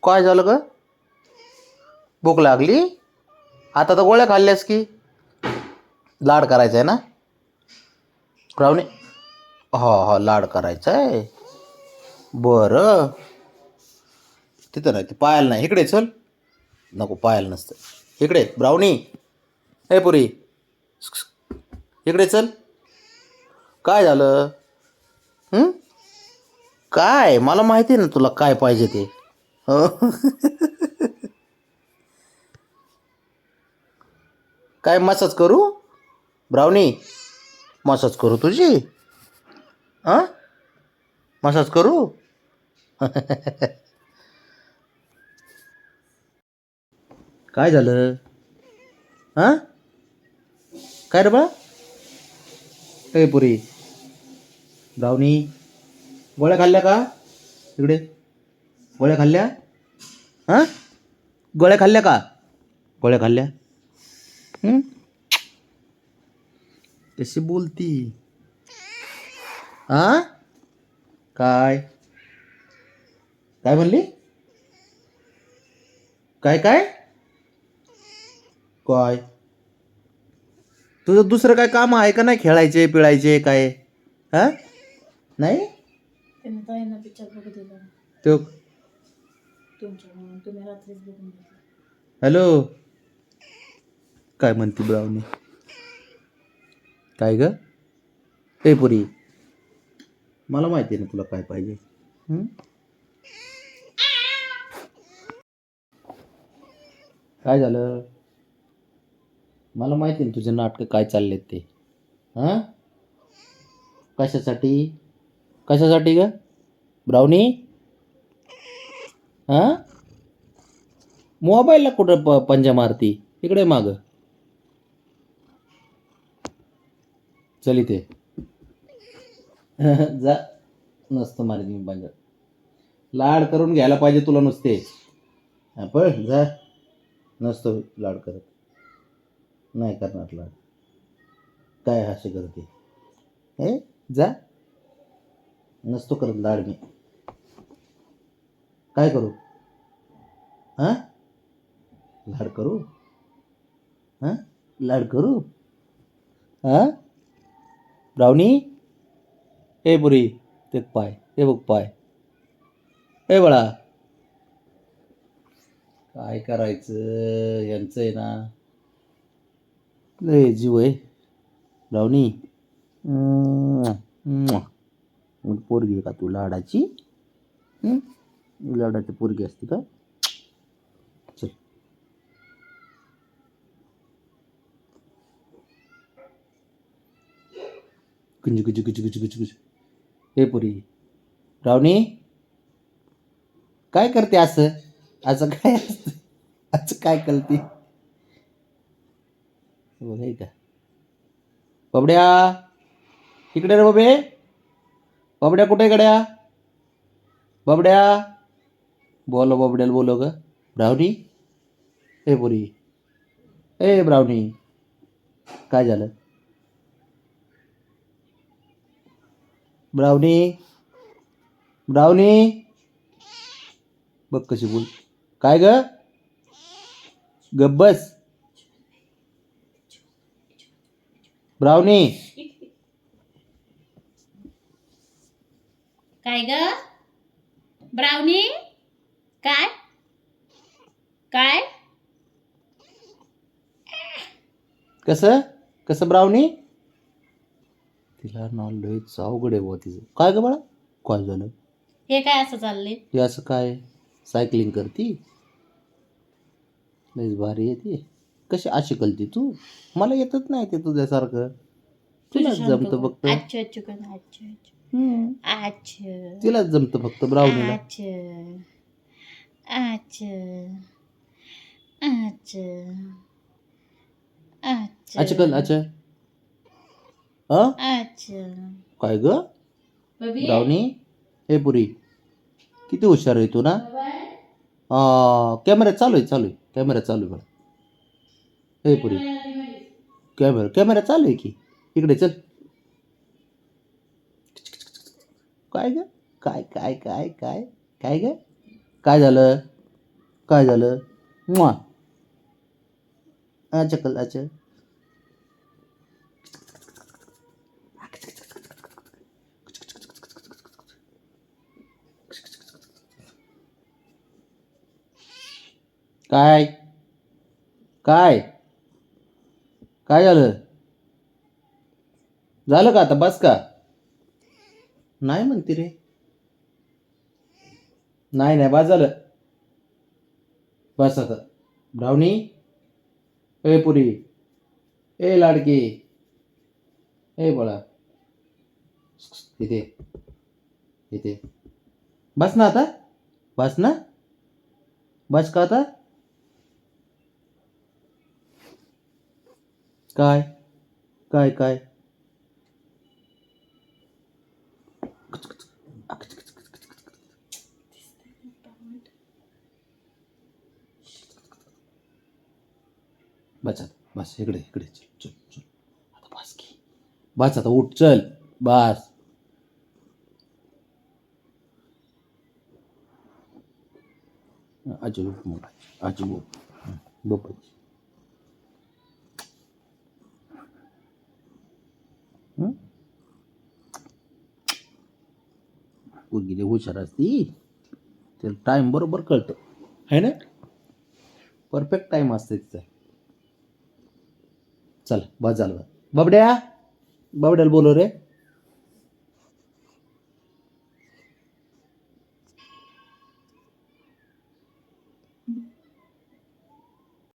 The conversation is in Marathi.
काय झालं ग? भूक लागली? आता तर गोळ्या खाल्ल्यास की. लाड करायचा आहे ना ब्राउनी? हो हो, लाड करायचा आहे. बरं, तिथं नाही, ते पायाला नाही. इकडे चल. नको, पायाला नसतं. इकडे ब्राउनी. हे पुरी, इकडे चल. काय झालं? हं? काय? मला माहिती आहे ना तुला काय पाहिजे ते. हो. काय मसाज करू ब्राउनी? मसाज करू तुझी? हां, मसाज करू? काय झालं? हां, काय रे बा? ए पुरी, ब्राउनी, गोळ्या खाल्ल्या का? इकडे, गोळ्या खाल्ल्या? हां, गोळ्या खाल्ल्या का? गोळ्या खाल्ल्या? हं? कशी बोलती? हां, काय काय म्हणली? काय काय काय? तुझं दुसरं काय काम आहे का नाही? खेळायचे पिळायचे काय? हा, नाही. त्यांनी ताईंना पिक्चर बघू दिला तो तुमच्या, तुम्ही रात्रीच बघून घेतला. हॅलो, काय म्हणते ब्राउनी? काय ग? ए पुरी, मला माहिती आहे ना तुला काय पाहिजे. हं? काय झालं? मला माहिती आहे ना तुझे नाटकं काय चाललेत ते. हां, कशासाठी? कशासाठी ग ब्राउनी? हां, मोबाईलला कुठं पंजा मारती? इकडे माग चल इथे. जा. नसतं मारीत मी पंजा. लाड करून घ्यायला पाहिजे तुला नुसते. पण जा. नसतो लाड करत. नाही करणार लाड. काय असे करते? हे, जा. नसतो करत लाड मी. काय करू? हां, लाड करू? हां, लाड करू? हां, ब्राउनी. ए पुरी, ते पाय, ते बघ पाय. ए बाळा, काय करायचं यांचं आहे ना. लय जीव आहे ब्राउनी. पोरगी आहे का तू लाडाची? लाडाची पोरगी असते का? चल. गुंज गुंज गुंज गुंज गुंज गुंज. हे पुरी, ब्राउनी, काय करते असं? असं काय असतं? असं काय करते? बघाय का बबड्या? इकडे रे बबे. बबड्या कुठे गड्या? बबड्या, बोलो बबड्याला बोलो ग. ब्राउनी. ए पुरी, ए ब्राउनी, काय झालं? ब्राउनी, ब्राउनी, बघ कशी बोल. काय ग? गब्बस ब्राउनी. काय ग ब्राउनी? काय काय कसं कसं ब्राउनी? तिला ना लयच अवघड आहे बुवा तिचं. काय ग बाळा? काय झालं? हे काय असं चाललंय? हे असं काय? सायकलिंग करती? लयच भारी आहे ती. कशी अशी कलती तू? मला येतच नाही ते तुझ्यासारखं. तिलाच जमतं फक्त. अच्छा अच्छा कर अच्छा अच्छा अच्छा तिलाच जमतं फक्त ब्राउनीला. अच्छा अच्छा अच्छा अच्छा अच्छा कल अच्छा. हं? अच्छा काय ग बबी ब्राउनी? हे पुरी, किती हुशार आहे तू ना. कॅमेरा चालू आहे, चालू आहे. कॅमेरा चालू आहे बघा. हे पुरी, कॅमेरा कॅमेरा चालू आहे की. इकडे चल. काय ग? काय काय काय काय काय ग? काय झालं? काय झालं? मुआ. अच्छा कल अच्छा. काय काय काय झालं? झालं का आता बस का? नाही म्हणते रे. नाही नाही बस झालं. बस आता. ब्राउनी. ए पुरी. ए लाडकी. ए बोला. इथे इथे. बस ना आता. बस ना. बस का आता? काय काय काय बस आता. बस इकडे इकडे चल चल चल. आता बस की. बस आता उठ चल. बस. आजी झोप मग. आजी झोप. झोप. हं? पोरगी लय हुशार असती. त्याला टाइम बरोबर कळतं है ना. परफेक्ट टाइम असते तिचा. चल बस झालं. बबड्या बबड्याला बोलव रे.